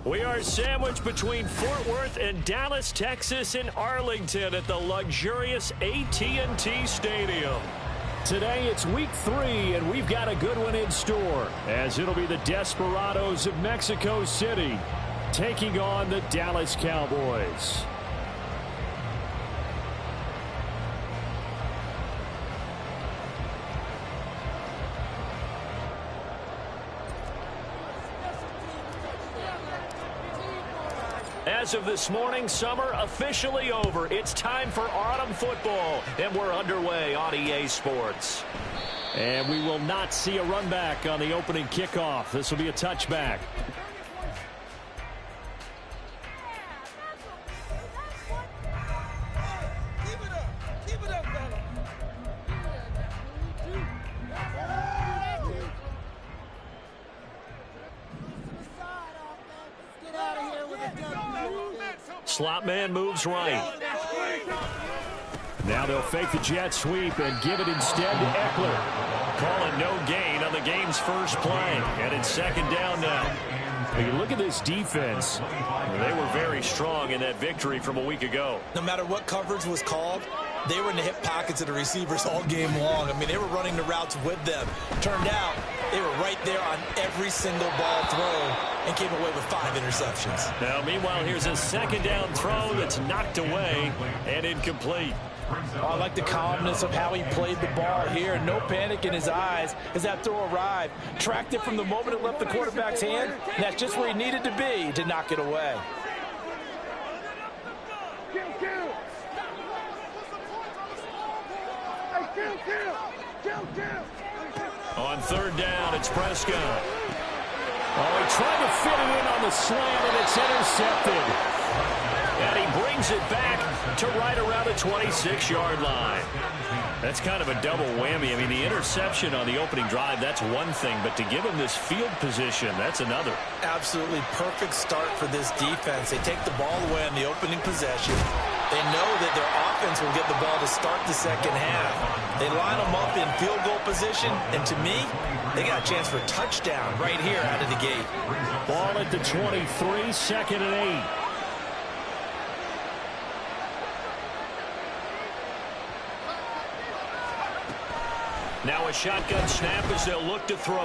We are sandwiched between Fort Worth and Dallas, Texas, and Arlington at the luxurious AT&T Stadium. Today it's week 3, and we've got a good one in store, as it'll be the Desperados of Mexico City taking on the Dallas Cowboys. As of this morning, summer officially over. It's time for autumn football, and we're underway on EA Sports. And we will not see a run back on the opening kickoff. This will be a touchback. Slot man moves right. Now they'll fake the jet sweep and give it instead to Eckler. Calling no gain on the game's first play. And it's second down now. When you look at this defense, they were very strong in that victory from a week ago. No matter what coverage was called, they were in the hip pockets of the receivers all game long. I mean, they were running the routes with them. Turned out, they were right there on every single ball thrown and came away with 5 interceptions. Now, meanwhile, here's a second down throw that's knocked away and incomplete. Oh, I like the calmness of how he played the ball here. No panic in his eyes as that throw arrived. Tracked it from the moment it left the quarterback's hand. And that's just where he needed to be to knock it away. On third down, it's Prescott. Oh, he tried to fit it in on the slant, and it's intercepted. And he brings it back to right around the 26-yard line. That's kind of a double whammy. I mean, the interception on the opening drive, that's one thing, but to give him this field position, that's another. Absolutely perfect start for this defense. They take the ball away on the opening possession. They know that their offense will get the ball to start the second half. They line them up in field goal position, and to me, they got a chance for a touchdown right here out of the gate. Ball at the 23, second and 8. Now a shotgun snap as they'll look to throw.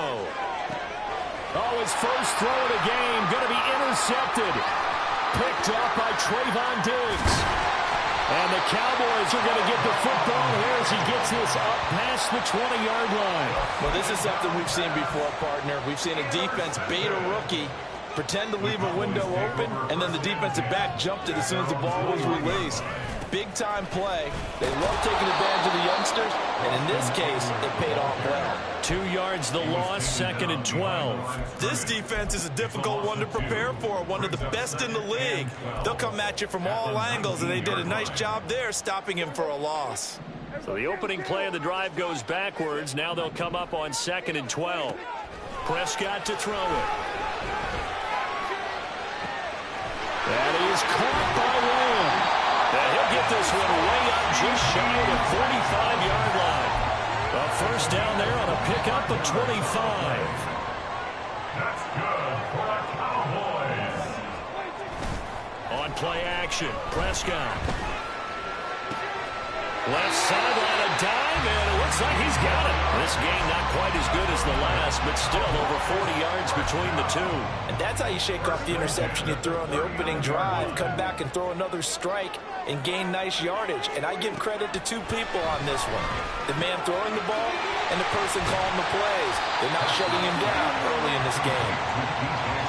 Oh, his first throw of the game going to be intercepted. Picked up by Trayvon Diggs. And the Cowboys are going to get the football here as he gets this up past the 20-yard line. Well, this is something we've seen before, partner. We've seen a defense bait a rookie, pretend to leave a window open, and then the defensive back jumped it as soon as the ball was released. Big-time play. They love taking advantage of the youngsters, and in this case, it paid off well. 2 yards the loss, second and 12. This defense is a difficult one to prepare for, one of the best in the league. They'll come at you from all angles, and they did a nice job there stopping him for a loss. So the opening play of the drive goes backwards. Now they'll come up on second and 12. Prescott to throw it. That is caught by Lamb. And he'll get this one way up just shy of the 45-yard line. A first down there on a pickup of 25. That's good for the Cowboys. On play action, Prescott. Left sideline, a dive, and it looks like he's got it. This game not quite as good as the last, but still over 40 yards between the two. And that's how you shake off the interception you threw on the opening drive, come back and throw another strike and gain nice yardage. And I give credit to 2 people on this one. The man throwing the ball and the person calling the plays. They're not shutting him down early in this game.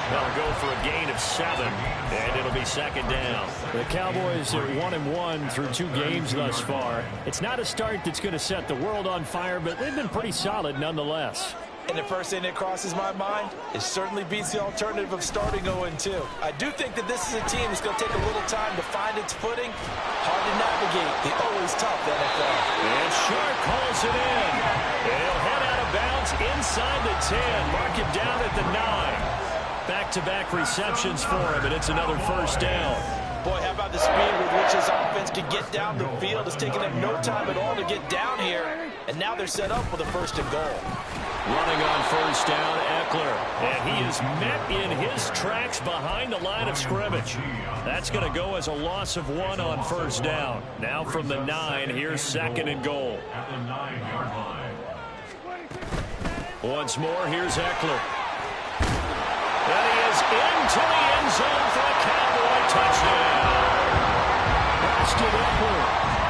They'll go for a gain of 7, and it'll be second down. The Cowboys are 1-1 through 2 games thus far. It's not a start that's going to set the world on fire, but they've been pretty solid nonetheless. And the first thing that crosses my mind is certainly beats the alternative of starting 0-2. I do think that this is a team that's going to take a little time to find its footing. Hard to navigate the always tough NFL. And Sharp calls it in. And he'll head out of bounds inside the 10. Mark him down at the 9. Back-to-back receptions for him, and it's another first down. Boy, how about the speed with which this offense can get down the field? It's taken them no time at all to get down here, and now they're set up with a first and goal. Running on first down, Eckler. And he is met in his tracks behind the line of scrimmage. That's going to go as a loss of 1 on first down. Now from the 9, here's 2nd and goal. At the 9-yard line. Once more, here's Eckler. And he is into the end zone for a Cowboy touchdown. Preston Eckler,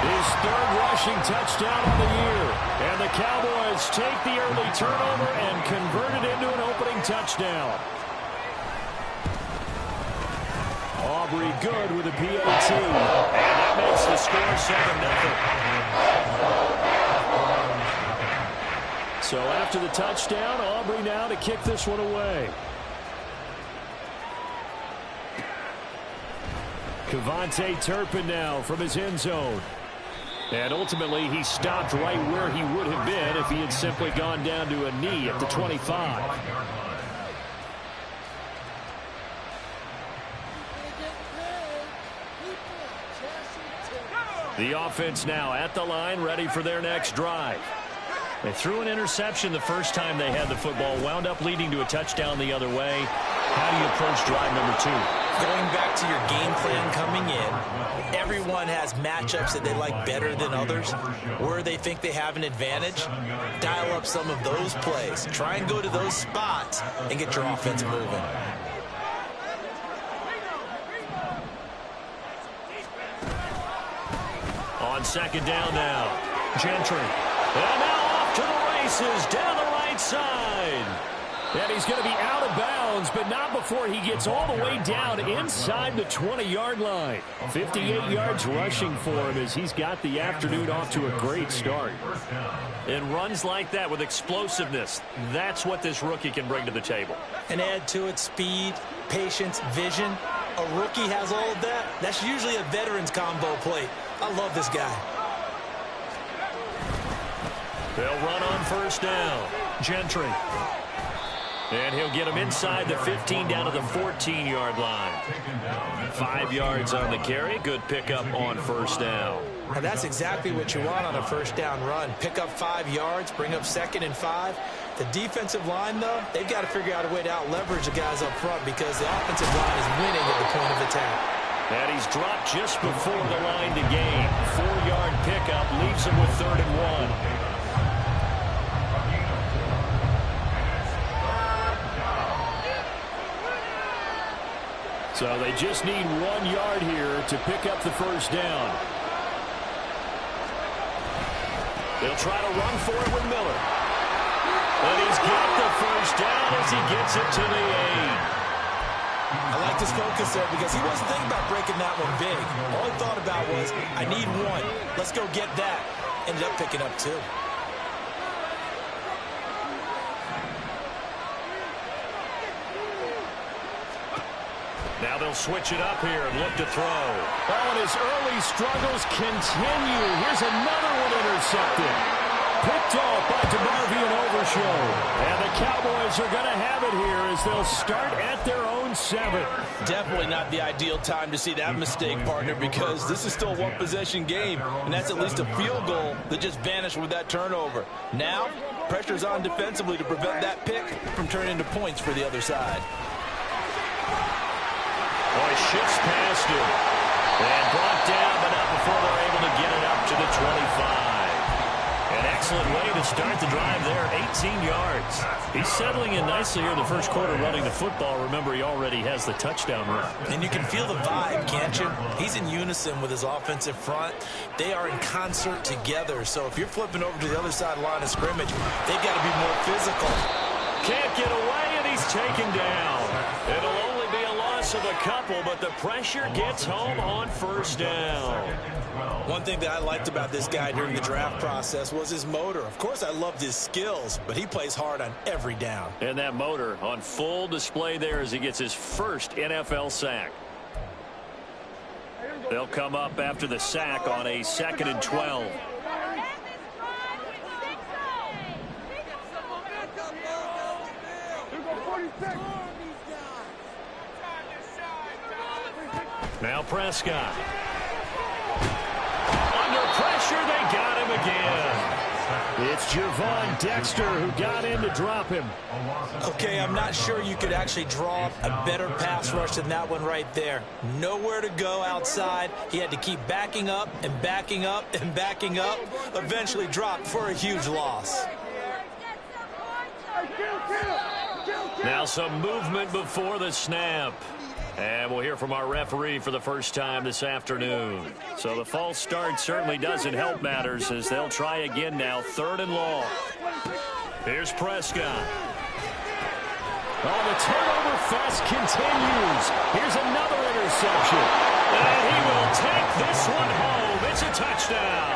his 3rd rushing touchdown on the year. And the Cowboys take the early turnover and convert it into an opening touchdown. Aubrey good with a PAT. And that makes the score 7-0. So after the touchdown, Aubrey now to kick this one away. Kevontae Turpin now from his end zone. And ultimately, he stopped right where he would have been if he had simply gone down to a knee at the 25. The offense now at the line, ready for their next drive. They threw an interception the first time they had the football, wound up leading to a touchdown the other way. How do you approach drive number 2? Going back to your game plan coming in, everyone has matchups that they like better than others, where they think they have an advantage. Dial up some of those plays. Try and go to those spots and get your offense moving. On 2nd down now, Gentry. And now off to the races down the right side. And he's going to be out of bounds, but not before he gets all the way down inside the 20-yard line. 58 yards rushing for him as he's got the afternoon off to a great start. And runs like that with explosiveness, that's what this rookie can bring to the table. And add to it speed, patience, vision. A rookie has all of that. That's usually a veteran's combo plate. I love this guy. They'll run on first down. Gentry. And he'll get him inside the 15 down to the 14-yard line. 5 yards on the carry. Good pickup on first down. And that's exactly what you want on a first down run. Pick up 5 yards, bring up 2nd and 5. The defensive line, though, they've got to figure out a way to out-leverage the guys up front because the offensive line is winning at the point of attack. And he's dropped just before the line to gain. 4-yard pickup leaves him with 3rd and 1. So they just need 1 yard here to pick up the first down. They'll try to run for it with Miller. And he's got the first down as he gets it to the 8. I like his focus there because he wasn't thinking about breaking that one big. All he thought about was, I need 1. Let's go get that. Ended up picking up 2. Now they'll switch it up here and look to throw. Oh, and his early struggles continue. Here's another one intercepted. Picked off by DeMarvion Overshow. And the Cowboys are going to have it here as they'll start at their own 7. Definitely not the ideal time to see that mistake, partner, because this is still a one-possession game, and that's at least a field goal that just vanished with that turnover. Now, pressure's on defensively to prevent that pick from turning into points for the other side. Boy, shifts past him. And brought down, but not before they're able to get it up to the 25. An excellent way to start the drive there, 18 yards. He's settling in nicely here in the first quarter running the football. Remember, he already has the touchdown run. And you can feel the vibe, can't you? He's in unison with his offensive front. They are in concert together. So if you're flipping over to the other side line of scrimmage, they've got to be more physical. Can't get away, and he's taken down. It'll only be a loss of a couple, but the pressure gets home on first down. One thing that I liked about this guy during the draft process was his motor. Of course, I loved his skills, but he plays hard on every down. And that motor on full display there as he gets his first NFL sack. They'll come up after the sack on a 2nd and 12. Now Prescott. Under pressure, they got him again. It's Javon Dexter who got in to drop him. Okay, I'm not sure you could actually draw a better pass rush than that one right there. Nowhere to go outside. He had to keep backing up and backing up and backing up. Eventually dropped for a huge loss. Now some movement before the snap. And we'll hear from our referee for the first time this afternoon. So the false start certainly doesn't help matters as they'll try again now, 3rd and long. Here's Prescott. Oh, the turnover fest continues. Here's another interception. And he will take this one home. It's a touchdown.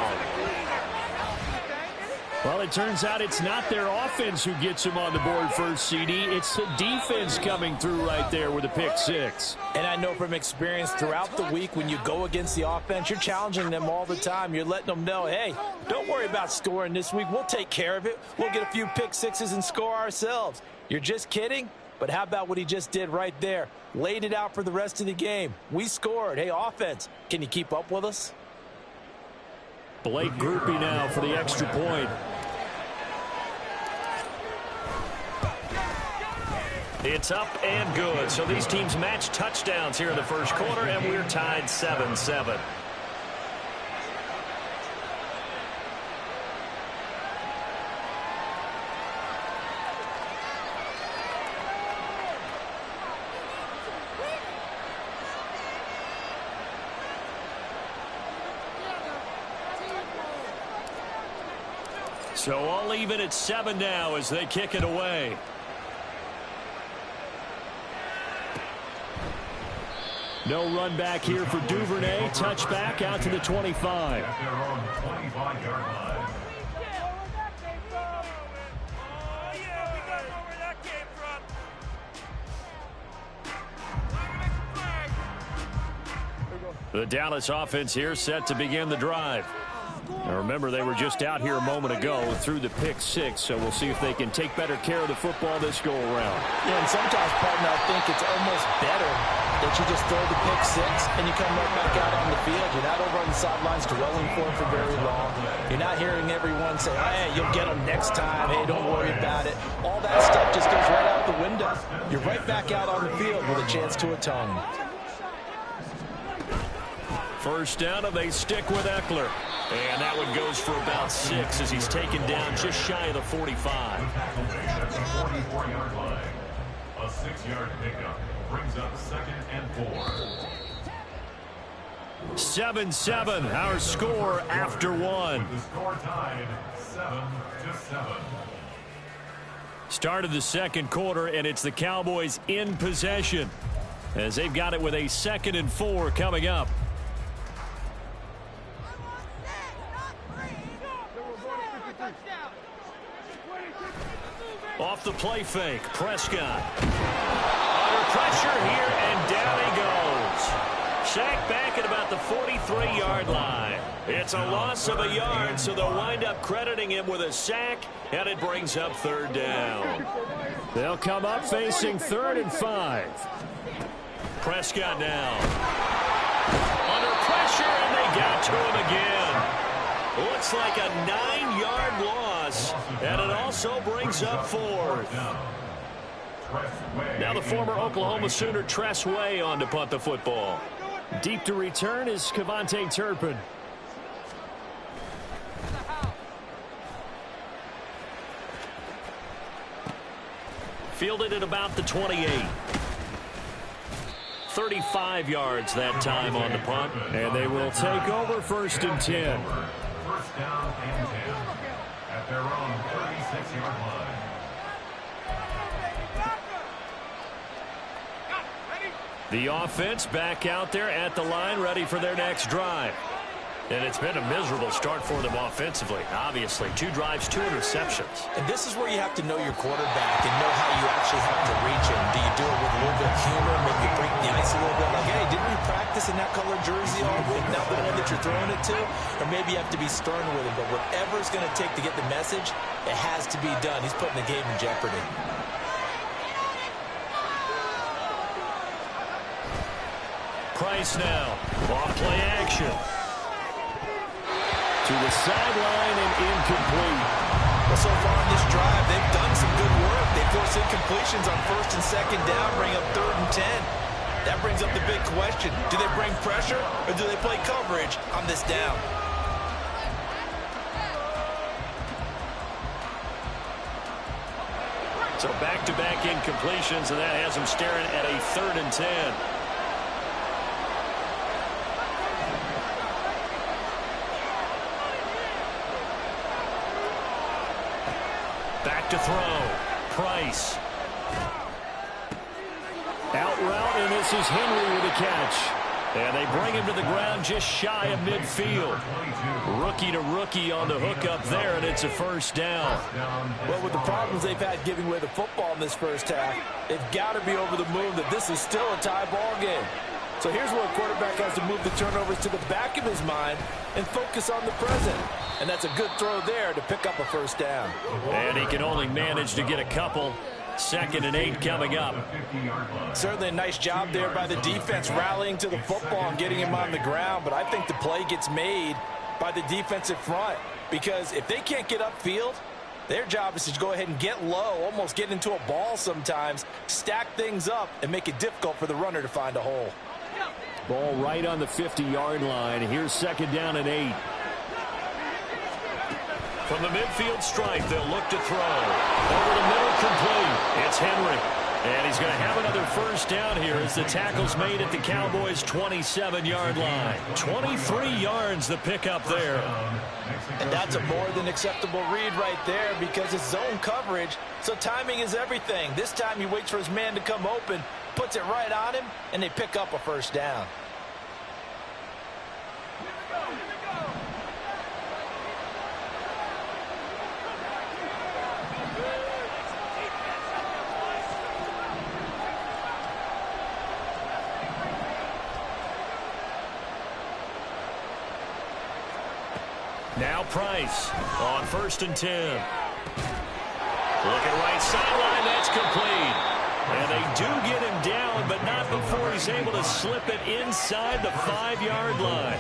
Well, it turns out it's not their offense who gets them on the board first, CD. It's the defense coming through right there with a pick 6. And I know from experience throughout the week when you go against the offense, you're challenging them all the time. You're letting them know, hey, don't worry about scoring this week. We'll take care of it. We'll get a few pick 6s and score ourselves. You're just kidding? But how about what he just did right there? Laid it out for the rest of the game. We scored. Hey, offense, can you keep up with us? Blake Groupie now for the extra point. It's up and good. So these teams match touchdowns here in the first quarter, and we're tied 7-7. So all even at 7 now as they kick it away. No run back here for Duvernay. Touchback out to the 25. At their own 25-yard line. The Dallas offense here set to begin the drive. Now remember, they were just out here a moment ago through the pick 6, so we'll see if they can take better care of the football this go-around. Yeah, and sometimes, partner, I think it's almost better that you just throw the pick 6 and you come right back out on the field. You're not over on the sidelines dwelling for very long. You're not hearing everyone say, hey, you'll get them next time. Hey, don't worry about it. All that stuff just goes right out the window. You're right back out on the field with a chance to atone. First down, and they stick with Eckler. And that one goes for about 6 as he's taken down just shy of the 45. At the 44-yard line. A 6-yard pickup brings up 2nd and 4. 7-7, our score after 1. The score tied 7-7. Start of the second quarter, and it's the Cowboys in possession as they've got it with a 2nd and 4 coming up. Off the play fake, Prescott. Under pressure here, and down he goes. Sacked back at about the 43-yard line. It's a loss of a yard, so they'll wind up crediting him with a sack, and it brings up 3rd down. They'll come up facing 3rd and 5. Prescott now. Under pressure, and they got to him again. Looks like a 9-yard loss, and it also brings up 4th. Now the former Oklahoma Sooner Tress Way on to punt the football. Deep to return is Kevontae Turpin. Fielded at about the 28. 35 yards that time on the punt, and they will take over 1st and 10. First down and 10 at their own 36-yard line. The offense back out there at the line, ready for their next drive. And it's been a miserable start for them offensively. Obviously, 2 drives, 2 interceptions. And this is where you have to know your quarterback and know how you actually have to reach him. Do you do it with a little bit of humor, maybe break the ice a little bit? Like, hey, didn't we practice in that color jersey all week, not the one that you're throwing it to? Or maybe you have to be stern with him. But whatever it's going to take to get the message, it has to be done. He's putting the game in jeopardy. Price now. Off play action. To to the sideline and incomplete. Well, so far in this drive, they've done some good work. They force incompletions on first and second down, bring up 3rd and 10. That brings up the big question. Do they bring pressure or do they play coverage on this down? So back-to-back incompletions, and that has them staring at a 3rd and 10. Back to throw. Price. Out route, and this is Henry with a catch. And they bring him to the ground just shy of midfield. Rookie to rookie on the hook up there, and it's a first down. Well, with the problems they've had giving away the football in this first half, they've got to be over the moon that this is still a tie ball game. So here's where a quarterback has to move the turnovers to the back of his mind and focus on the present. And that's a good throw there to pick up a first down. And he can only manage to get a couple. 2nd and 8 coming up. Certainly a nice job there by the defense rallying to the football and getting him on the ground. But I think the play gets made by the defensive front, because if they can't get upfield, their job is to go ahead and get low, almost get into a ball sometimes, stack things up, and make it difficult for the runner to find a hole. Ball right on the 50-yard line. Here's 2nd down and 8. From the midfield stripe, they'll look to throw. Over the middle, complete. It's Henry. And he's going to have another first down here as the tackle's made at the Cowboys' 27-yard line. 23 yards the pickup there. And that's a more than acceptable read right there, because it's zone coverage, so timing is everything. This time he waits for his man to come open, puts it right on him, and they pick up a first down. Now Price on 1st and 10. Looking right sideline, that's complete. And they do get him down, but not before he's able to slip it inside the 5-yard line.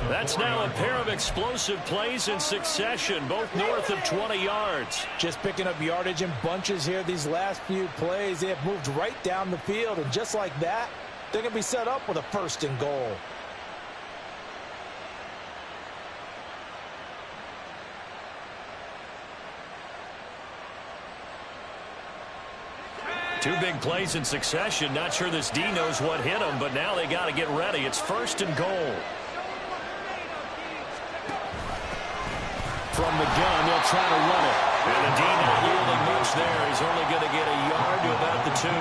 That's now a pair of explosive plays in succession, both north of 20 yards. Just picking up yardage in bunches here these last few plays. They have moved right down the field, and just like that, they're going to be set up with a 1st and goal. Two big plays in succession. Not sure this D knows what hit him, but now they got to get ready. It's 1st and goal. From the gun, they'll try to run it. And the D not yielding much there. He's only going to get a yard to about the 2.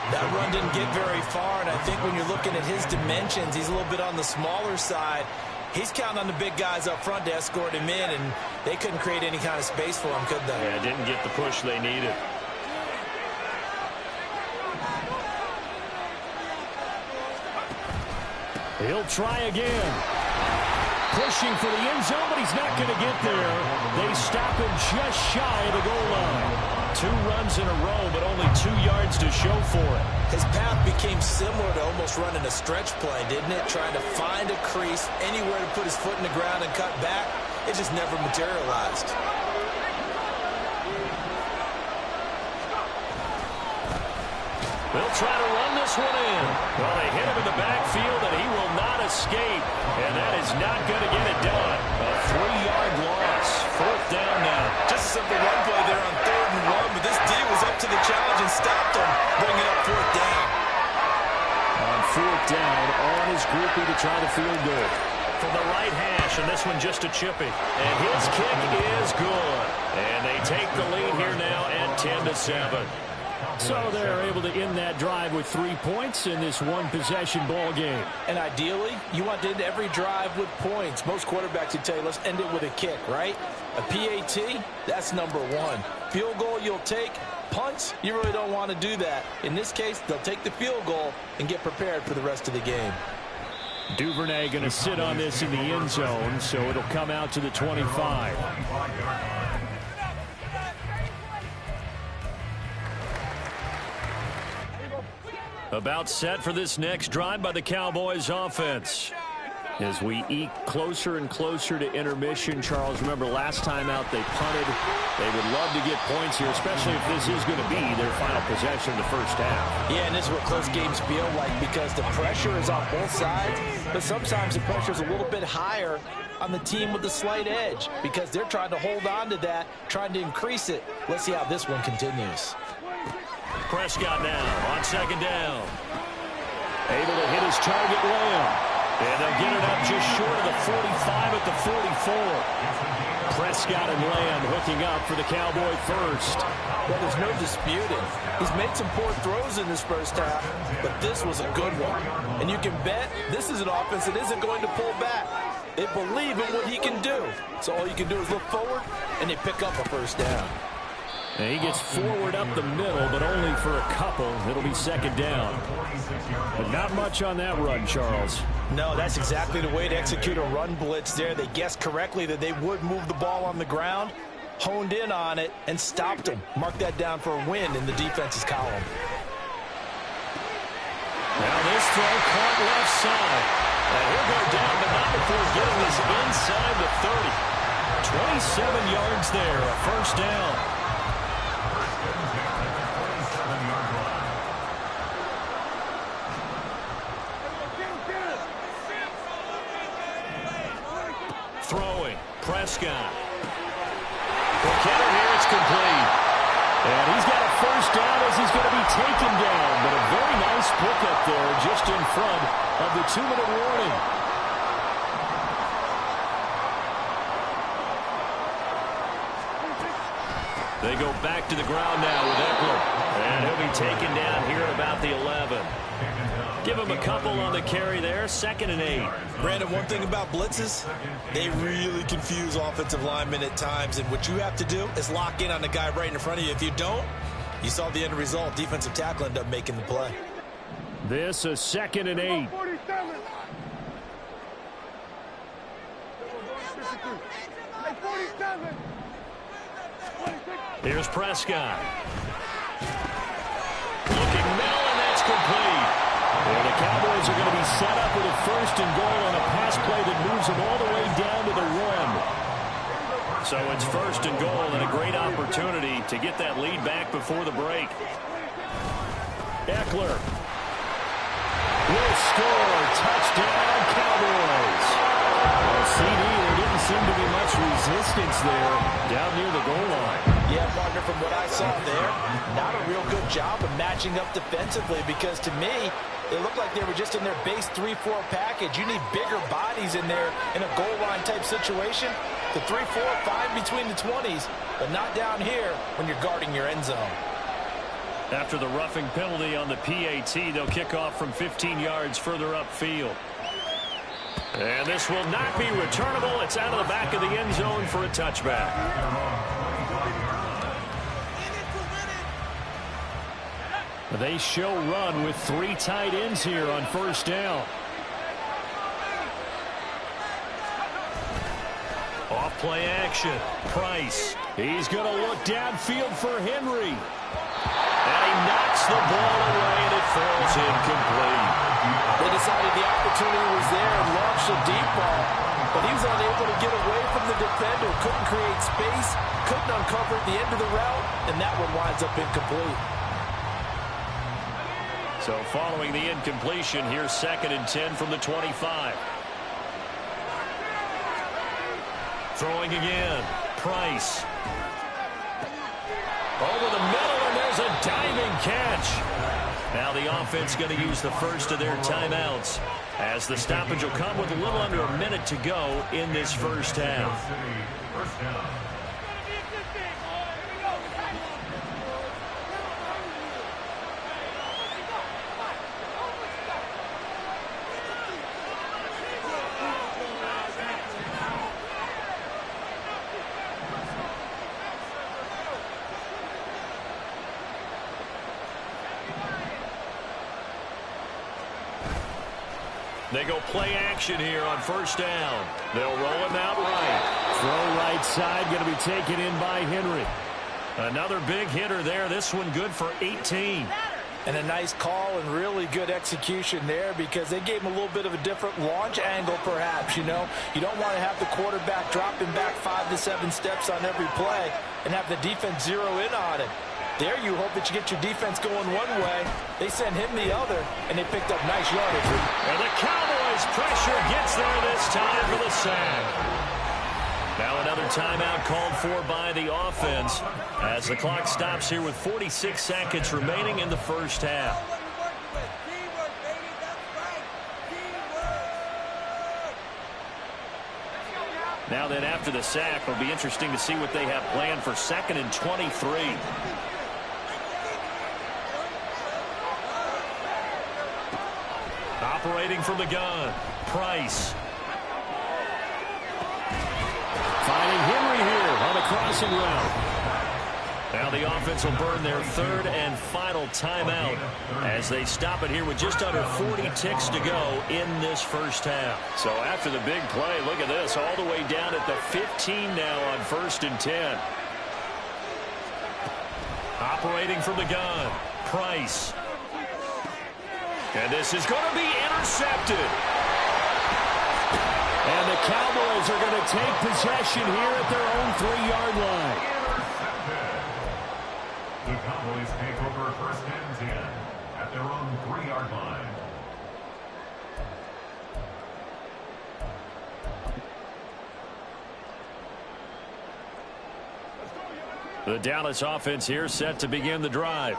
That run didn't get very far, and I think when you're looking at his dimensions, he's a little bit on the smaller side. He's counting on the big guys up front to escort him in, and they couldn't create any kind of space for him, could they? Yeah, didn't get the push they needed. He'll try again. Pushing for the end zone, but he's not going to get there. They stop him just shy of the goal line. 2 runs in a row, but only 2 yards to show for it. His path became similar to almost running a stretch play, didn't it? Trying to find a crease, anywhere to put his foot in the ground and cut back. It just never materialized. They'll try to run this one in. Well, they hit him in the backfield, and he will not escape. And that is not going to get it done. A 3-yard loss. 4th down now. Just a simple run play there on 3rd and 1, but this D was up to the challenge and stopped him, bringing up 4th down. On 4th down, on his groupie to try the field goal. From the right hash, and this one just a chippy. And his kick is good. And they take the lead here now at 10-7. So they're able to end that drive with 3 points in this one-possession ball game. And ideally, you want to end every drive with points. Most quarterbacks would tell you, let's end it with a kick, right? A PAT, that's number 1. Field goal you'll take. Punts, you really don't want to do that. In this case, they'll take the field goal and get prepared for the rest of the game. Duvernay going to sit on this in the end zone, so it'll come out to the 25. About set for this next drive by the Cowboys offense. As we eke closer and closer to intermission, Charles, remember last time out they punted. They would love to get points here, especially if this is going to be their final possession of the first half. Yeah, and this is what close games feel like because the pressure is on both sides, but sometimes the pressure is a little bit higher on the team with the slight edge because they're trying to hold on to that, trying to increase it. Let's see how this one continues. Prescott now on second down. Able to hit his target, Lamb. And they'll get it up just short of the 45 at the 44. Prescott and Lamb hooking up for the Cowboy first. Well, there's no disputing. He's made some poor throws in this first half, but this was a good one. And you can bet this is an offense that isn't going to pull back. They believe in what he can do. So all you can do is look forward, and they pick up a first down. And he gets forward up the middle, but only for a couple. It'll be second down. But not much on that run, Charles. No, that's exactly the way to execute a run blitz there. They guessed correctly that they would move the ball on the ground, honed in on it, and stopped them. Mark that down for a win in the defense's column. Now this throw caught left side. And he'll go down, but not before getting this inside the 30. 27 yards there, a first down. Throwing, Prescott. The counter here, it's complete. And he's got a first down as he's going to be taken down. But a very nice pickup there just in front of the 2-minute warning. They go back to the ground now with Eckler. And he'll be taken down here at about the 11. Give him a couple on the carry there, 2nd and 8. Brandon, one thing about blitzes, they really confuse offensive linemen at times, and what you have to do is lock in on the guy right in front of you. If you don't, you saw the end result. Defensive tackle ended up making the play. This is 2nd and 8. Here's Prescott. Looking middle, and that's complete. And the Cowboys are going to be set up with a 1st and goal on a pass play that moves them all the way down to the 1. So it's 1st and goal and a great opportunity to get that lead back before the break. Eckler will score. Touchdown, Cowboys. Well, CD, there didn't seem to be much resistance there down near the goal line. Yeah, partner, from what I saw there, not a real good job of matching up defensively because to me, it looked like they were just in their base 3-4 package. You need bigger bodies in there in a goal line type situation. The 3-4, fine between the 20s, but not down here when you're guarding your end zone. After the roughing penalty on the PAT, they'll kick off from 15 yards further upfield. And this will not be returnable. It's out of the back of the end zone for a touchback. They show run with 3 tight ends here on 1st down. Off play action. Price. He's going to look downfield for Henry. And he knocks the ball away, and it falls incomplete. They decided the opportunity was there and launched a deep ball, but he was unable to get away from the defender, couldn't create space, couldn't uncover at the end of the route, and that one winds up incomplete. So following the incompletion, here's 2nd and 10 from the 25. Throwing again. Price. Over the middle, and there's a diving catch. Now the offense going to use the first of their timeouts as the stoppage will come with a little under a minute to go in this first half. They go play action here on 1st down. They'll roll him out right. Throw right side, going to be taken in by Henry. Another big hitter there. This one good for 18. And a nice call and really good execution there because they gave him a little bit of a different launch angle perhaps, you know. You don't want to have the quarterback dropping back 5 to 7 steps on every play and have the defense zero in on it. There you hope that you get your defense going one way. They send him the other, and they picked up nice yardage. And the Cowboys pressure gets there this time for the sack. Now another timeout called for by the offense as the clock stops here with 46 seconds remaining in the first half. Now then, after the sack, it'll be interesting to see what they have planned for 2nd and 23. Operating from the gun, Price. Finding Henry here on the crossing route. Now the offense will burn their 3rd and final timeout as they stop it here with just under 40 ticks to go in this first half. So after the big play, look at this, all the way down at the 15 now on 1st and 10. Operating from the gun, Price. And this is going to be intercepted. And the Cowboys are going to take possession here at their own 3-yard line. The Cowboys take over 1st and 10 at their own 3-yard line. The Dallas offense here set to begin the drive.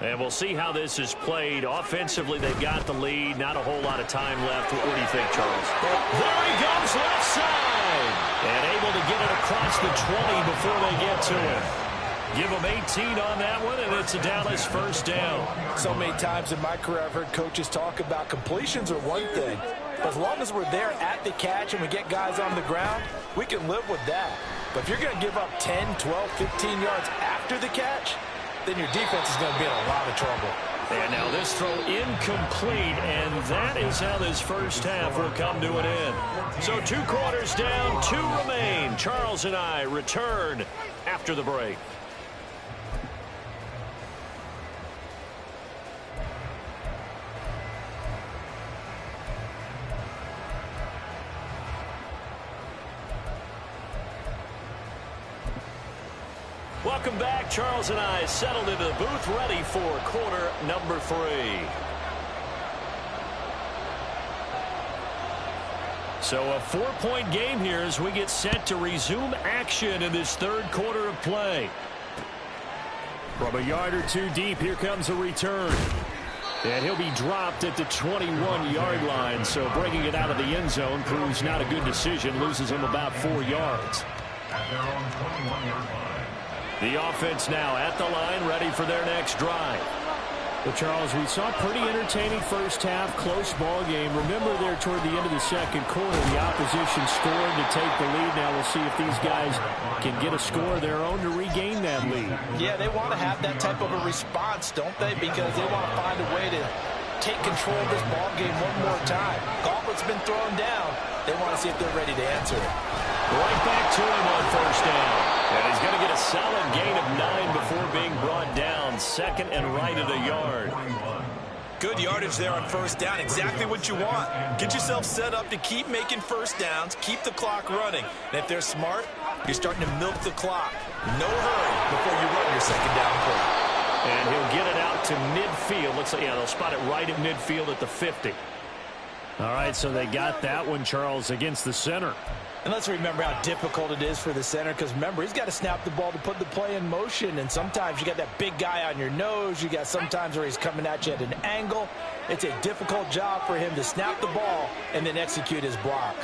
And we'll see how this is played. Offensively, they've got the lead. Not a whole lot of time left. What do you think, Charles? There he goes, left side. And able to get it across the 20 before they get to him. Give them 18 on that one, and it's a Dallas first down. So many times in my career I've heard coaches talk about completions are one thing. But as long as we're there at the catch and we get guys on the ground, we can live with that. But if you're going to give up 10, 12, 15 yards after the catch, then your defense is going to be in a lot of trouble. And now this throw incomplete, and that is how this first half will come to an end. So 2 quarters down, 2 remain. Charles and I return after the break. Welcome back. Charles and I settled into the booth, ready for quarter number 3. So a 4-point game here as we get set to resume action in this 3rd quarter of play. From a yard or 2 deep, here comes a return. And he'll be dropped at the 21-yard line, so bringing it out of the end zone proves not a good decision, loses him about 4 yards. At their own 21-yard line. The offense now at the line, ready for their next drive. Well, Charles, we saw a pretty entertaining first half, close ball game. Remember there toward the end of the 2nd quarter, the opposition scored to take the lead. Now we'll see if these guys can get a score of their own to regain that lead. Yeah, they want to have that type of a response, don't they? Because they want to find a way to take control of this ball game one more time. Gauntlet's been thrown down. They want to see if they're ready to answer it. Right back to him on 1st down. And he's going to get a solid gain of 9 before being brought down. 2nd and right at a yard. Good yardage there on 1st down. Exactly what you want. Get yourself set up to keep making 1st downs. Keep the clock running. And if they're smart, you're starting to milk the clock. No hurry before you run your 2nd down play. And he'll get it out to midfield. Looks like, yeah, they'll spot it right at midfield at the 50. All right, so they got that one, Charles, against the center. And let's remember how difficult it is for the center, because remember, he's got to snap the ball to put the play in motion, and sometimes you got that big guy on your nose. You got sometimes where he's coming at you at an angle. It's a difficult job for him to snap the ball and then execute his block.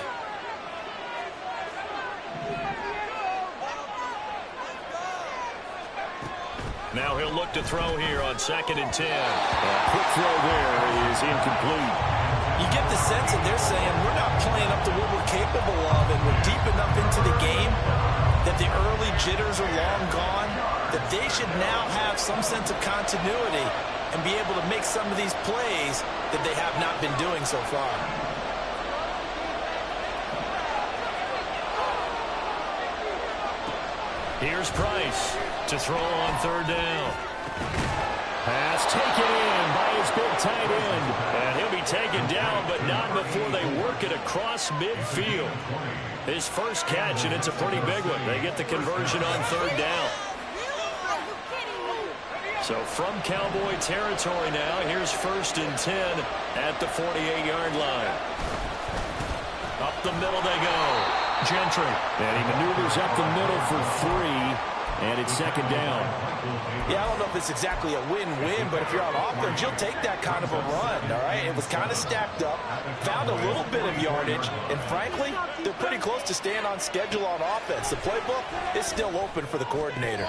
Now he'll look to throw here on 2nd and 10. A quick throw there is incomplete. You get the sense that they're saying we're not playing up to what we're capable of, and we're deep enough into the game that the early jitters are long gone, that they should now have some sense of continuity and be able to make some of these plays that they have not been doing so far. Here's Price to throw on 3rd down. Pass taken in by his big tight end. And he'll be taken down, but not before they work it across midfield. His first catch, and it's a pretty big one. They get the conversion on third down. So from Cowboy territory now, here's 1st and 10 at the 48-yard line. Up the middle they go. Gentry. And he maneuvers up the middle for 3, and it's 2nd down. Yeah, I don't know if it's exactly a win-win, but if you're on offense, you'll take that kind of a run, all right? It was kind of stacked up, found a little bit of yardage, and frankly, they're pretty close to staying on schedule on offense. The playbook is still open for the coordinator.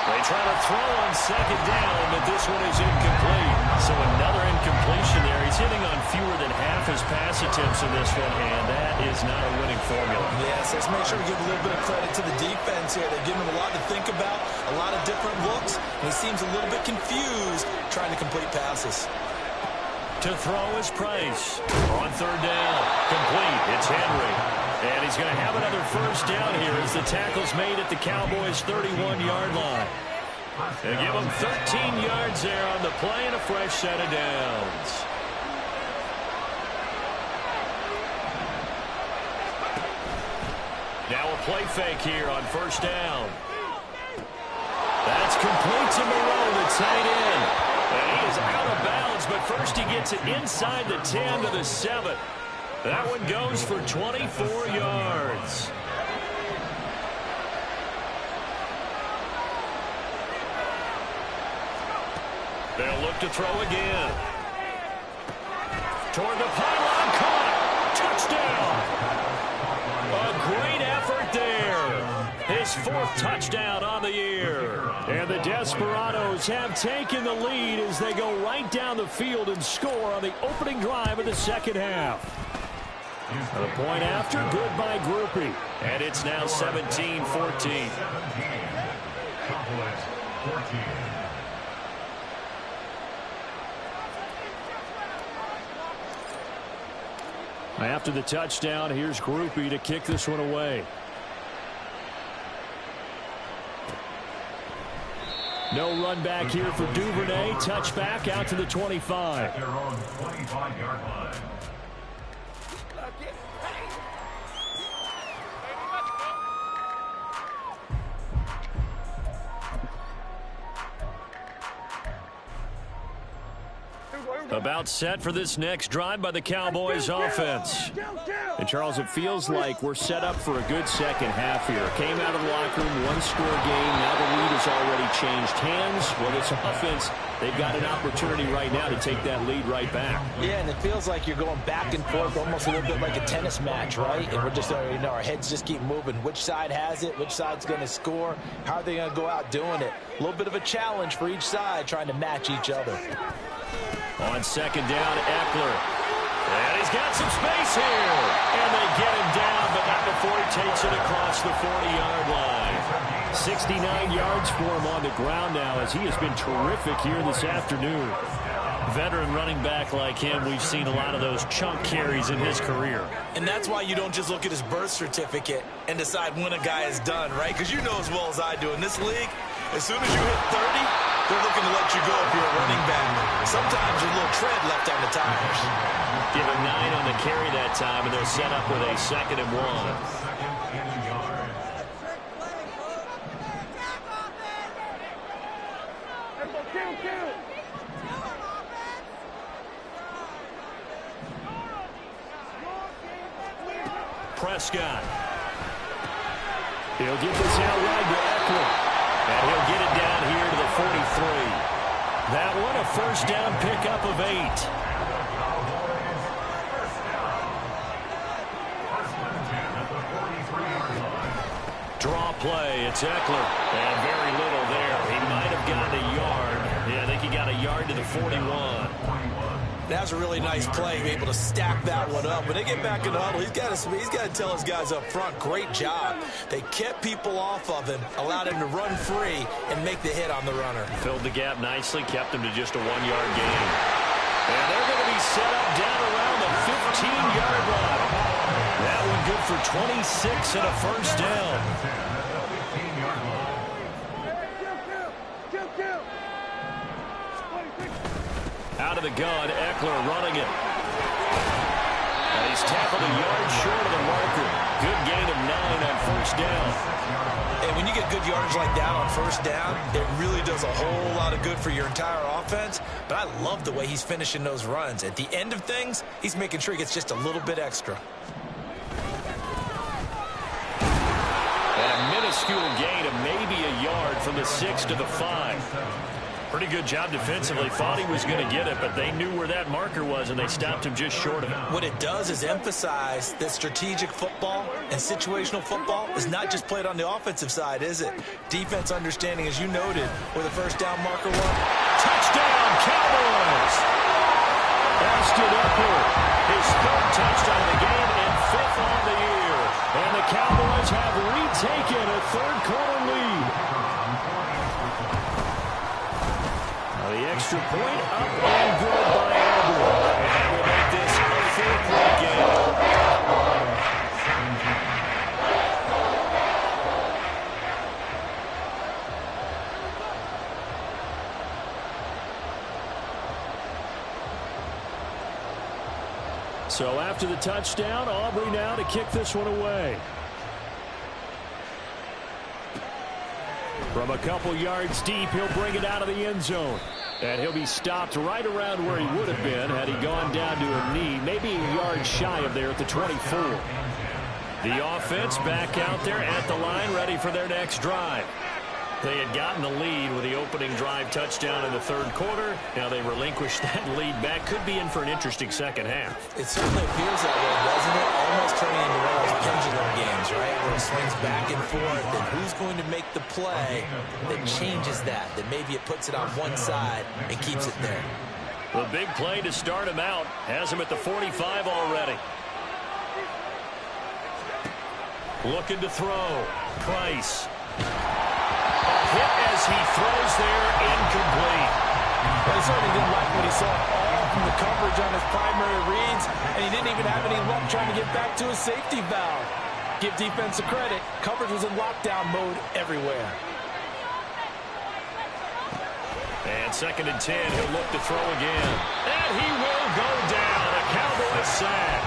They try to throw on 2nd down, but this one is incomplete. So another incompletion there. He's hitting on fewer than half his pass attempts in this one, and that is not a winning formula. Yes, let's make sure we give a little bit of credit to the defense here. They're giving him a lot to think about, a lot of different looks, and he seems a little bit confused trying to complete passes. To throw is Price. On 3rd down. Complete. It's Henry. And he's going to have another 1st down here as the tackle's made at the Cowboys' 31-yard line. They give him 13 yards there on the play and a fresh set of downs. Now a play fake here on 1st down. That's complete to Moreau, the tight end. And he is out of bounds, but first he gets it inside the 10 to the 7. That one goes for 24 yards. They'll look to throw again. Toward the pylon, caught. Touchdown. A great effort there. His 4th touchdown on the year. And the Desperados have taken the lead as they go right down the field and score on the opening drive of the 2nd half. The point after, good by Groupie. And it's now 17-14. Cowboys 14. After the touchdown, here's Groupie to kick this one away. No run back here for Duvernay. Touchback out to the 25. At their own 25-yard line. About set for this next drive by the Cowboys offense. And Charles, it feels like we're set up for a good second half here. Came out of the locker room, 1-score game. Now the lead has already changed hands. Well, this offense, they've got an opportunity right now to take that lead right back. Yeah, and it feels like you're going back and forth, almost a little bit like a tennis match, right? And we're just, our heads just keep moving. Which side has it? Which side's going to score? How are they going to go out doing it? A little bit of a challenge for each side, trying to match each other. On 2nd down, Eckler. And he's got some space here. And they get him down, but not before he takes it across the 40-yard line. 69 yards for him on the ground now as he has been terrific here this afternoon. Veteran running back like him, we've seen a lot of those chunk carries in his career. And that's why you don't just look at his birth certificate and decide when a guy is done, right? Because you know as well as I do, in this league, as soon as you hit 30, they're looking to let you go if you're a running back. Sometimes there's a little tread left on the tires. Give him 9 on the carry that time, and they're set up with a 2nd and 1. Second and yard. Prescott. He'll get this out wide to Eckler. And he'll get it down here to the 43. That one a 1st down pickup of 8. Draw play. It's Eckler. And very little there. He might have gotten a yard. Yeah, I think he got a yard to the 41. That's a really nice play, able to stack that one up. When they get back in the huddle, he's got to tell his guys up front, great job. They kept people off of him, allowed him to run free, and make the hit on the runner. Filled the gap nicely, kept him to just a 1-yard gain. And they're going to be set up down around the 15-yard line. That one good for 26 and a 1st down. out of the gun. Eckler running it. And he's tackled a yard short of the marker. Good gain of 9 on first down. And when you get good yardage like that on first down, it really does a whole lot of good for your entire offense. But I love the way he's finishing those runs. At the end of things, he's making sure he gets just a little bit extra. And a minuscule gain of maybe a yard from the 6 to the 5. Pretty good job defensively. Thought he was going to get it, but they knew where that marker was, and they stopped him just short of it. What it does is emphasize that strategic football and situational football is not just played on the offensive side, is it? Defense understanding, as you noted, where the first down marker was. Touchdown, Cowboys! Austin Eckler, his 3rd touchdown of the game and 5th on the year. And the Cowboys have retaken a 3rd-quarter lead. The extra point up and good by Auburn. And that will make this a 4-point game. So after the touchdown, Aubrey now to kick this one away. From a couple yards deep, he'll bring it out of the end zone. And he'll be stopped right around where he would have been had he gone down to a knee, maybe a yard shy of there at the 24. The offense back out there at the line, ready for their next drive. They had gotten the lead with the opening drive touchdown in the 3rd quarter. Now they relinquish that lead back. Could be in for an interesting second half. It certainly appears that way, doesn't it? Almost turning into one of those pendulum games, right? Where it swings back and forth, and who's going to make the play that changes that maybe it puts it on one side and keeps it there. The big play to start him out has him at the 45 already. Looking to throw. Price. Hit as he throws there, incomplete. But he certainly didn't like what he saw all from the coverage on his primary reads, and he didn't even have any luck trying to get back to his safety valve. Give defense a credit. Coverage was in lockdown mode everywhere. And 2nd and 10, he'll look to throw again. And he will go down. A Cowboys sack.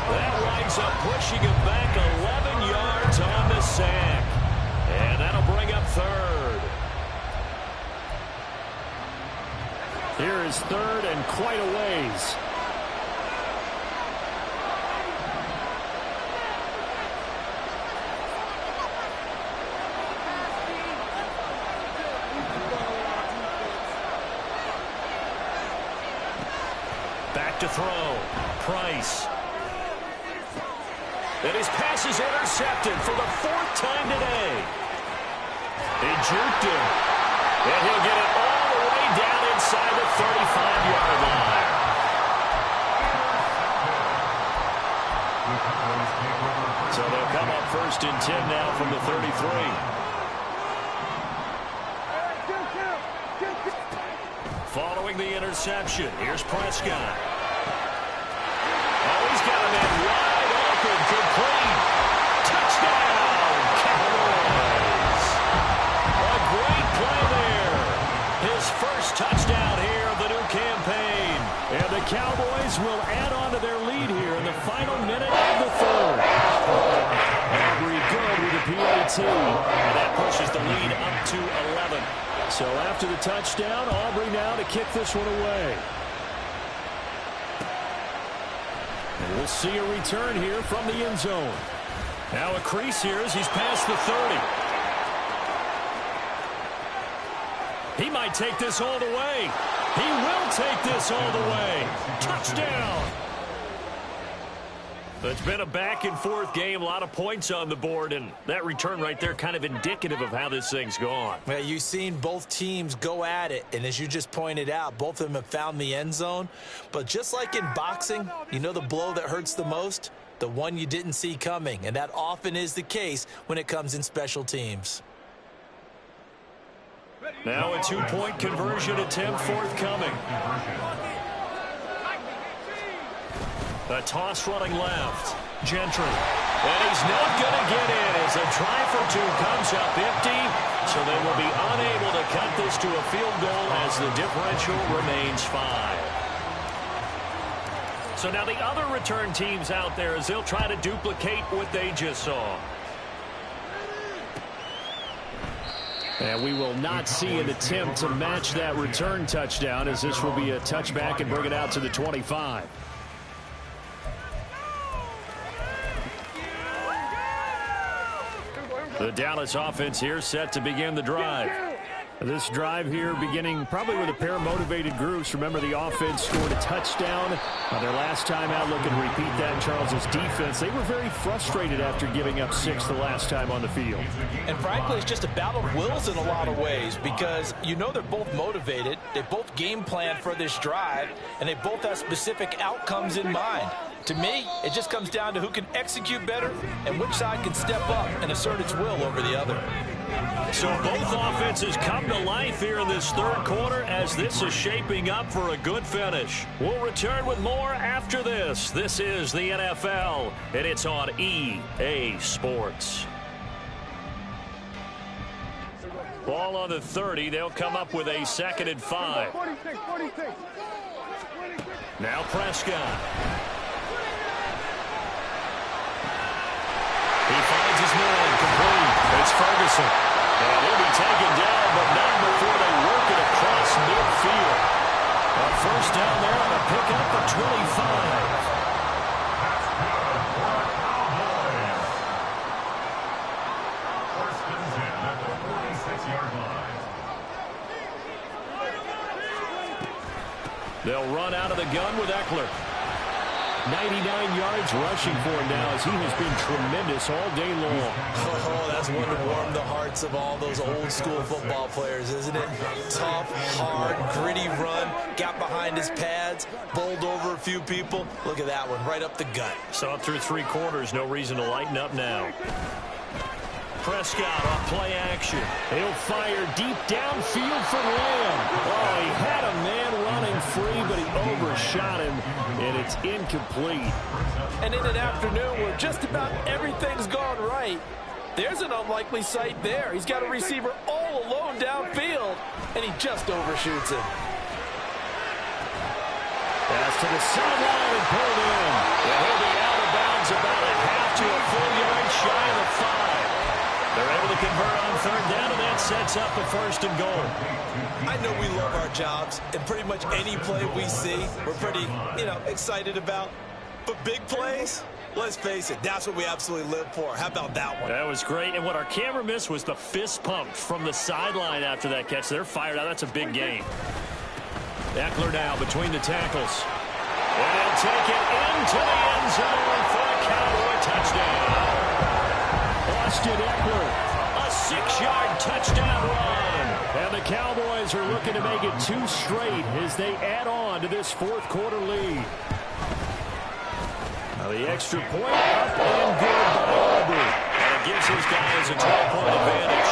That winds up pushing him back 11 yards on the sack. And that'll bring up 3rd. Here is 3rd and quite a ways. Back to throw. Price. And his pass is intercepted for the 4th time today. He juked him. And he'll get it all the way down inside the 35-yard line. So they'll come up 1st and 10 now from the 33. Following the interception, here's Prescott. Oh, he's got a man wide open, complete. Touchdown, Cowboys. A great play there. His first touchdown here of the new campaign. And the Cowboys will add on to their lead here in the final minute of the 3rd. Aubrey good with the PAT. And that pushes the lead up to 11. So after the touchdown, Aubrey now to kick this one away. And we'll see a return here from the end zone. Now a crease here as he's past the 30. He might take this all the way. He will take this all the way. Touchdown. It's been a back-and-forth game, a lot of points on the board, and that return right there kind of indicative of how this thing's gone. Well, you've seen both teams go at it, and as you just pointed out, both of them have found the end zone. But just like in boxing, you know the blow that hurts the most? The one you didn't see coming, and that often is the case when it comes in special teams. Now a 2-point conversion attempt forthcoming. A toss running left. Gentry. And he's not going to get in as a try for two comes up empty. So they will be unable to cut this to a field goal as the differential remains 5. So now the other return teams out there as they'll try to duplicate what they just saw. And we will not see an attempt to match that return touchdown as this will be a touchback and bring it out to the 25. The Dallas offense here set to begin the drive. This drive here beginning probably with a pair of motivated groups. Remember, the offense scored a touchdown on their last time out. Looking to repeat that in Charles's defense. They were very frustrated after giving up 6 the last time on the field. And frankly, it's just a battle of wills in a lot of ways because you know they're both motivated. They both game plan for this drive, and they both have specific outcomes in mind. To me, it just comes down to who can execute better and which side can step up and assert its will over the other. So both offenses come to life here in this third quarter as this is shaping up for a good finish. We'll return with more after this. This is the NFL, and it's on EA Sports. Ball on the 30. They'll come up with a 2nd and 5. Now Prescott. He finds his man complete. It's Ferguson. And he'll be taken down, but not before they work it across midfield. A first down there on a pickup of 25. First and 10 at the 46-yard line. They'll run out of the gun with Eckler. 99 yards rushing for him now as he has been tremendous all day long. Oh, that's one to warm the hearts of all those old school football players, isn't it? Tough, hard, gritty run, got behind his pads, bowled over a few people. Look at that one, right up the gut. So through 3 quarters, no reason to lighten up now. Prescott on play action. He'll fire deep downfield for Lamb. Oh, he had a man running free, but he overshot him, and it's incomplete. And in an afternoon where just about everything's gone right, there's an unlikely sight there. He's got a receiver all alone downfield, and he just overshoots him. Pass to the sideline and pulled in. Yeah, he'll be out of bounds about a half to a full yard shy of the 5. They're able to convert on 3rd down, and that sets up a 1st and goal. I know we love our jobs, and pretty much any play we see, we're pretty, excited about. But big plays, let's face it, that's what we absolutely live for. How about that one? That was great, and what our camera missed was the fist pump from the sideline after that catch. They're fired out. That's a big game. Eckler now between the tackles. And he'll take it into the end zone for a Cowboy touchdown. Austin Eckler. A 6-yard touchdown run. And the Cowboys are looking to make it 2 straight as they add on to this 4th quarter lead. Now the extra point up and good by Aubrey. And it gives his guys a 12-point advantage.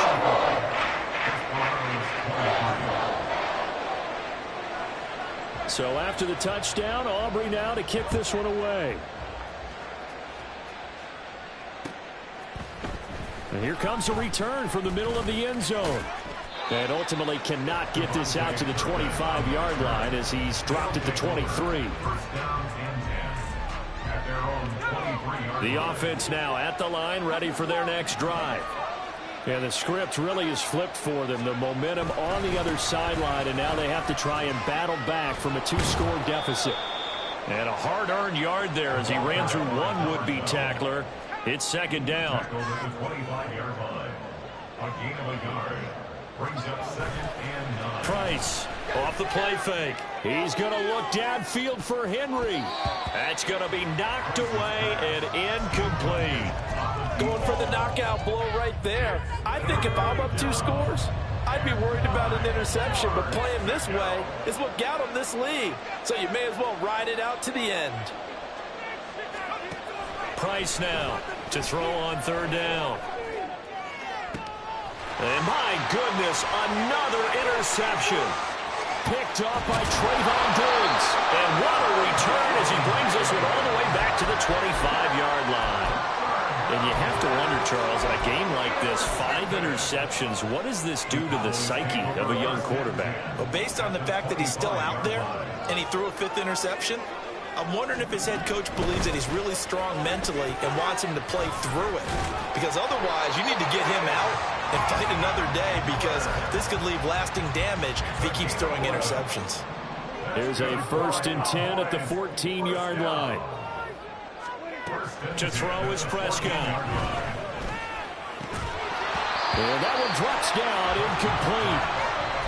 So after the touchdown, Aubrey now to kick this one away. And here comes a return from the middle of the end zone. And ultimately cannot get this out to the 25-yard line as he's dropped at the 23. The offense now at the line, ready for their next drive. And the script really is flipped for them. The momentum on the other sideline, and now they have to try and battle back from a 2-score deficit. And a hard-earned yard there as he ran through one would-be tackler. It's 2nd down. Price off the play fake. He's going to look downfield for Henry. That's going to be knocked away and incomplete. Going for the knockout blow right there. I think if I'm up 2 scores, I'd be worried about an interception, but playing this way is what got him this lead. So you may as well ride it out to the end. Price now to throw on 3rd down. And my goodness, another interception. Picked off by Trayvon Diggs. And what a return as he brings this one all the way back to the 25-yard line. And you have to wonder, Charles, in a game like this, 5 interceptions, what does this do to the psyche of a young quarterback? Well, based on the fact that he's still out there and he threw a 5th interception, I'm wondering if his head coach believes that he's really strong mentally and wants him to play through it. Because otherwise, you need to get him out and fight another day, because this could leave lasting damage if he keeps throwing interceptions. Here's a 1st and 10 at the 14-yard line. To throw is Prescott. And that one drops down, incomplete.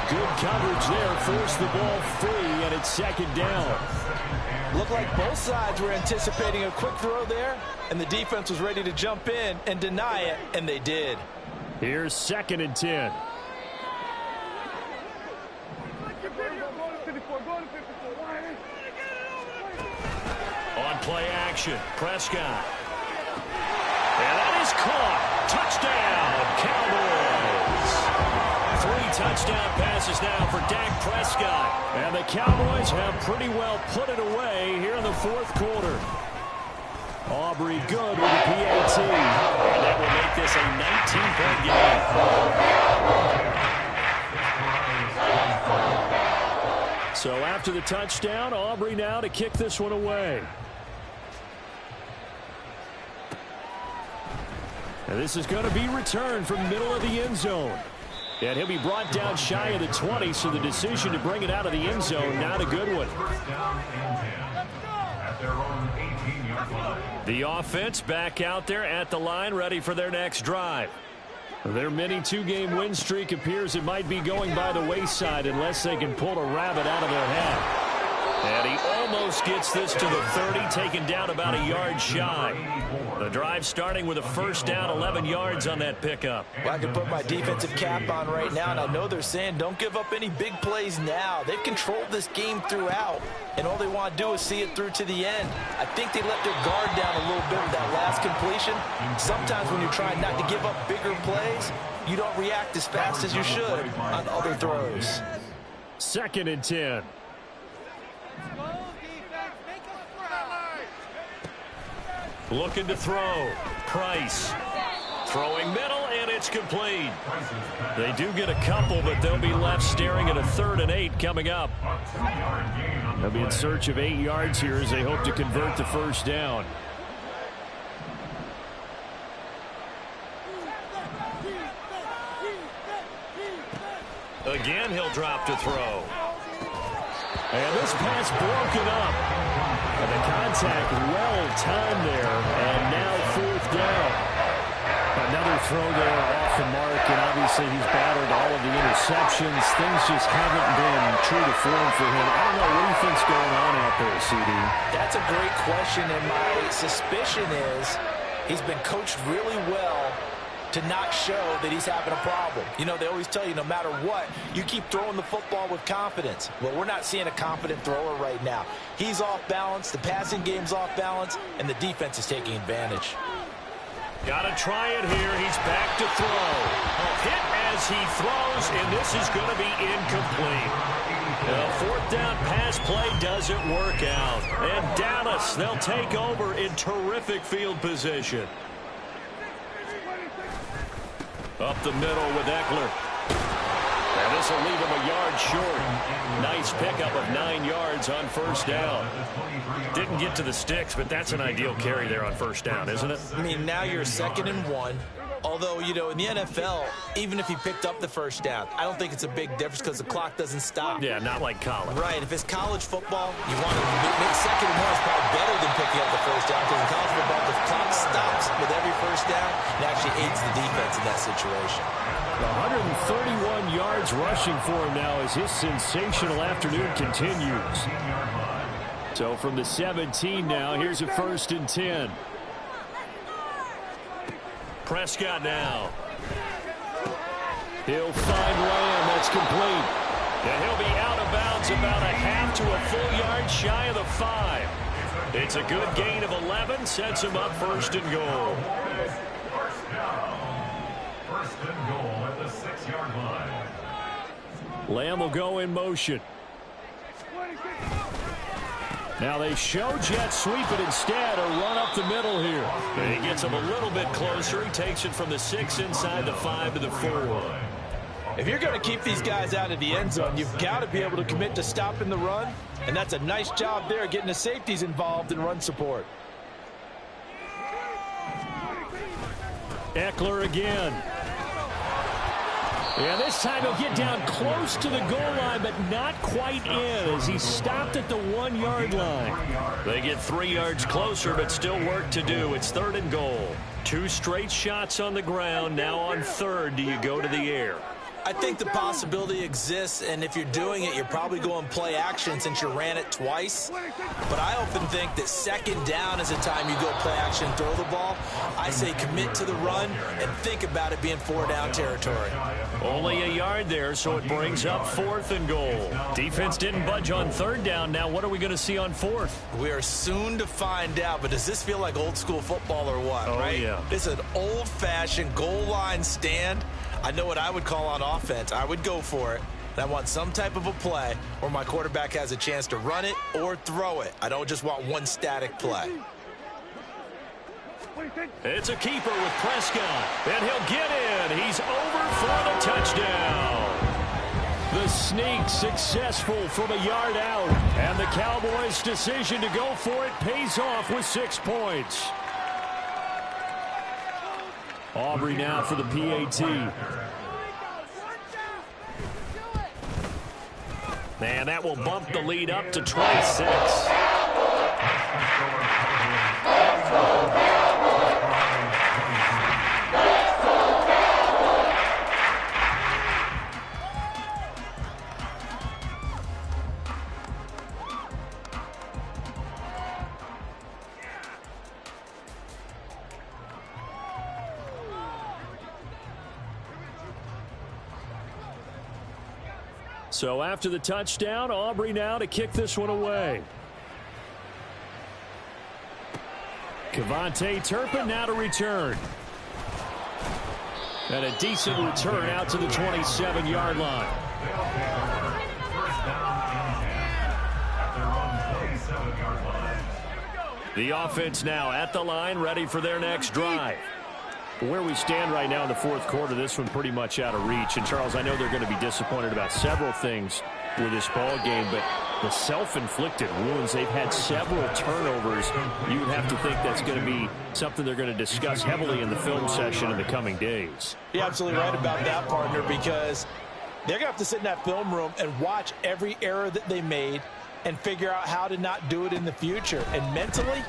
Good coverage there, forced the ball free, and it's 2nd down. Looked like both sides were anticipating a quick throw there, and the defense was ready to jump in and deny it, and they did. Here's 2nd and 10. On play action, Prescott. And that is caught. Touchdown, Cowboys. 3 touchdown passes now for Dak Prescott. And the Cowboys have pretty well put it away here in the 4th quarter. Aubrey good with the PAT. And that will make this a 19-point game. So after the touchdown, Aubrey now to kick this one away. And this is going to be returned from middle of the end zone. And he'll be brought down shy of the 20, so the decision to bring it out of the end zone, not a good one. The offense back out there at the line, ready for their next drive. Their mini 2-game win streak appears it might be going by the wayside unless they can pull a rabbit out of their hat. And he almost gets this to the 30, taken down about a yard shy. The drive starting with a 1st down, 11 yards on that pickup. Well, I can put my defensive cap on right now, and I know they're saying don't give up any big plays now. They've controlled this game throughout, and all they want to do is see it through to the end. I think they let their guard down a little bit with that last completion. Sometimes when you're trying not to give up bigger plays, you don't react as fast as you should on other throws. 2nd and 10. Looking to throw. Price. Throwing middle, and it's complete. They do get a couple, but they'll be left staring at a 3rd and 8 coming up. They'll be in search of 8 yards here as they hope to convert the 1st down. Again, he'll drop to throw. And this pass broken up. And the contact well timed there. And now 4th down. Another throw there off the mark. And obviously he's battled all of the interceptions. Things just haven't been true to form for him. I don't know. What do you think's going on out there, CD? That's a great question. And my suspicion is he's been coached really well to not show that he's having a problem. You know, they always tell you no matter what, you keep throwing the football with confidence. Well, we're not seeing a confident thrower right now. He's off balance, the passing game's off balance, and the defense is taking advantage. Got to try it here. He's back to throw. A hit as he throws, and this is going to be incomplete. The 4th down pass play doesn't work out. And Dallas, they'll take over in terrific field position. Up the middle with Eckler. And this will leave him a yard short. Nice pickup of 9 yards on 1st down. Didn't get to the sticks, but that's an ideal carry there on 1st down, isn't it? I mean, now you're 2nd and 1. Although, you know, in the NFL, even if he picked up the 1st down, I don't think it's a big difference because the clock doesn't stop. Yeah, not like college. Right. If it's college football, you want to make 2nd and 1 is probably better than picking up the 1st down, because in college football, the clock stops with every 1st down and actually aids the defense in that situation. 131 yards rushing for him now as his sensational afternoon continues. So from the 17 now, here's a 1st and 10. Prescott now. He'll find Lamb. That's complete. And he'll be out of bounds about a half to a full yard shy of the 5. It's a good gain of 11. Sets him up 1st and goal. First and goal at the 6-yard line. Lamb will go in motion. Now they show jet sweep it instead, a run up the middle here. And he gets him a little bit closer. He takes it from the 6 inside the 5 to the 4. If you're going to keep these guys out of the end zone, you've got to be able to commit to stopping the run, and that's a nice job there getting the safeties involved in run support. Eckler again. Yeah, this time he'll get down close to the goal line, but not quite in as he stopped at the 1-yard line. They get 3 yards closer, but still work to do. It's 3rd and goal. 2 straight shots on the ground. Now on 3rd, do you go to the air? I think the possibility exists, and if you're doing it, you're probably going play action since you ran it twice. But I often think that 2nd down is the time you go play action and throw the ball. I say commit to the run and think about it being 4-down territory. Only a yard there, so it brings up 4th and goal. Defense didn't budge on 3rd down. Now what are we going to see on 4th? We are soon to find out, but does this feel like old school football or what, right? Yeah. It's an old-fashioned goal line stand. I know what I would call on offense. I would go for it. And I want some type of a play where my quarterback has a chance to run it or throw it. I don't just want one static play. It's a keeper with Prescott, and he'll get in. He's over for the touchdown. The sneak successful from a yard out, and the Cowboys' decision to go for it pays off with 6 points. Aubrey now for the PAT. And that will bump the lead up to 26. So after the touchdown, Aubrey now to kick this one away. Kevontae Turpin now to return. And a decent return out to the 27-yard line. The offense now at the line, ready for their next drive. Where we stand right now in the 4th quarter, this one pretty much out of reach. And, Charles, I know they're going to be disappointed about several things with this ball game, but the self-inflicted wounds, they've had several turnovers. You would have to think that's going to be something they're going to discuss heavily in the film session in the coming days. You're absolutely right about that, partner, because they're going to have to sit in that film room and watch every error that they made and figure out how to not do it in the future. And mentally,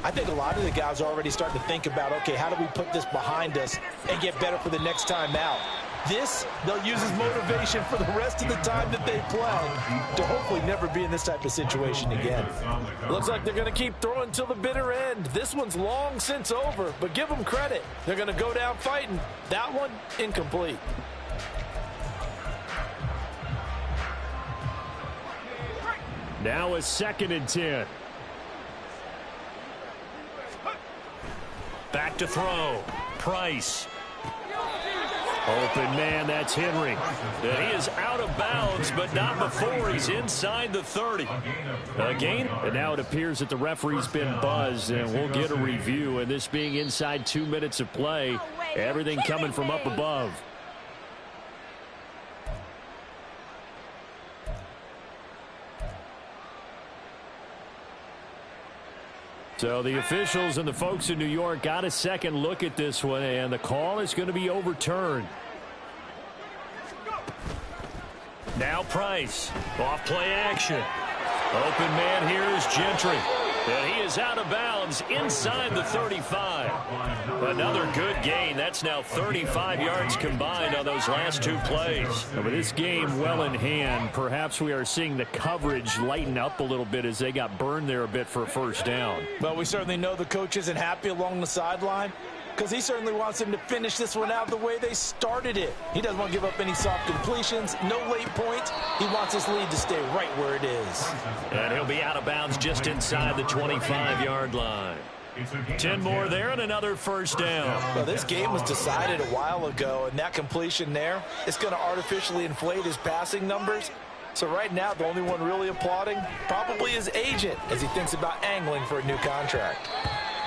I think a lot of the guys are already starting to think about, okay, how do we put this behind us and get better for the next time out? This, they'll use as motivation for the rest of the time that they play to hopefully never be in this type of situation again. Looks like they're going to keep throwing till the bitter end. This one's long since over, but give them credit. They're going to go down fighting. That one, incomplete. Now a 2nd and 10. Back to throw. Price. Open man, that's Henry. And he is out of bounds, but not before he's inside the 30. Again, and now it appears that the referee's been buzzed, and we'll get a review. And this being inside 2 minutes of play, everything coming from up above. So the officials and the folks in New York got a second look at this one, and the call is going to be overturned. Now Price. Off play action. Open man here is Gentry. And he is out of bounds inside the 35. Another good gain. That's now 35 yards combined on those last 2 plays. With this game well in hand, perhaps we are seeing the coverage lighten up a little bit as they got burned there a bit for a 1st down. Well, we certainly know the coach isn't happy along the sideline because he certainly wants them to finish this one out the way they started it. He doesn't want to give up any soft completions, no late points. He wants his lead to stay right where it is. And he'll be out of bounds just inside the 25-yard line. 10 more there and another 1st down. Well, this game was decided a while ago, and that completion there is going to artificially inflate his passing numbers. So right now, the only one really applauding probably his agent as he thinks about angling for a new contract.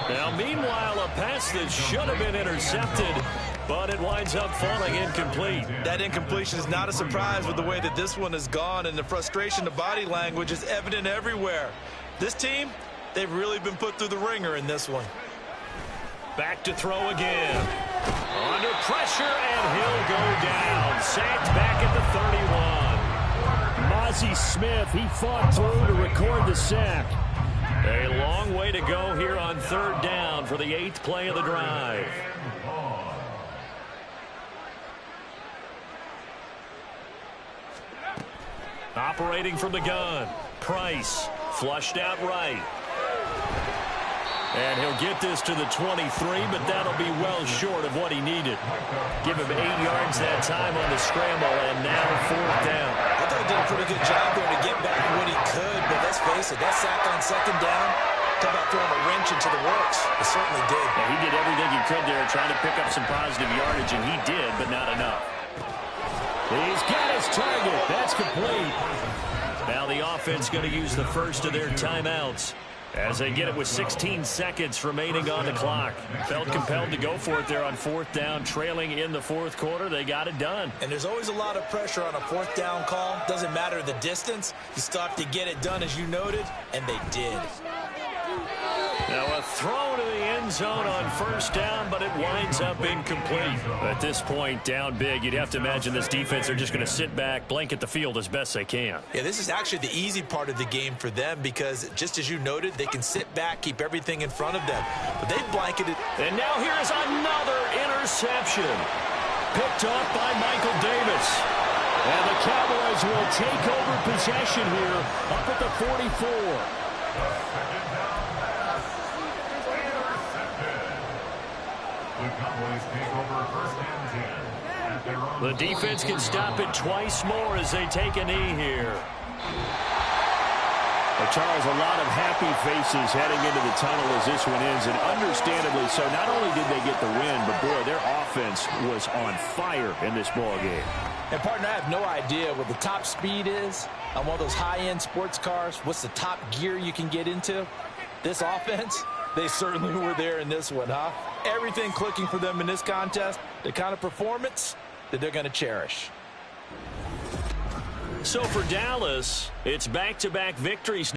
Now, meanwhile, a pass that should have been intercepted, but it winds up falling incomplete. That incompletion is not a surprise with the way that this one has gone, and the frustration, the body language is evident everywhere. This team, they've really been put through the ringer in this one. Back to throw again. Under pressure, and he'll go down. Sacked back at the 31. Mozzie Smith, he fought through to record the sack. A long way to go here on third down for the 8th play of the drive. Operating from the gun. Price flushed out right. And he'll get this to the 23, but that'll be well short of what he needed. Give him 8 yards that time on the scramble, and now 4th down. I thought he did a pretty good job there to get back when he could, but let's face it, that sack on 2nd down, talk about throwing a wrench into the works. It certainly did. Yeah, he did everything he could there trying to pick up some positive yardage, and he did, but not enough. He's got his target. That's complete. Now the offense going to use the first of their timeouts as they get it with 16 seconds remaining on the clock. Felt compelled to go for it there on 4th down, trailing in the 4th quarter. They got it done. And there's always a lot of pressure on a 4th down call. Doesn't matter the distance. You still have to get it done, as you noted, and they did. Now a throw to the end zone on 1st down, but it winds up incomplete. At this point, down big, you'd have to imagine this defense are just going to sit back, blanket the field as best they can. Yeah, this is actually the easy part of the game for them because, just as you noted, they can sit back, keep everything in front of them. But they've blanketed. And now here's another interception. Picked off by Michael Davis. And the Cowboys will take over possession here up at the 44. The Cowboys take over 1st and 10 at their own. The defense can stop it twice more as they take a knee here. Well, Charles, a lot of happy faces heading into the tunnel as this one ends, and understandably so. Not only did they get the win, but boy, their offense was on fire in this ball game. And partner, I have no idea what the top speed is on one of those high-end sports cars. What's the top gear you can get into? This offense, they certainly were there in this one, huh? Everything clicking for them in this contest, the kind of performance that they're going to cherish. So for Dallas, it's back-to-back victories.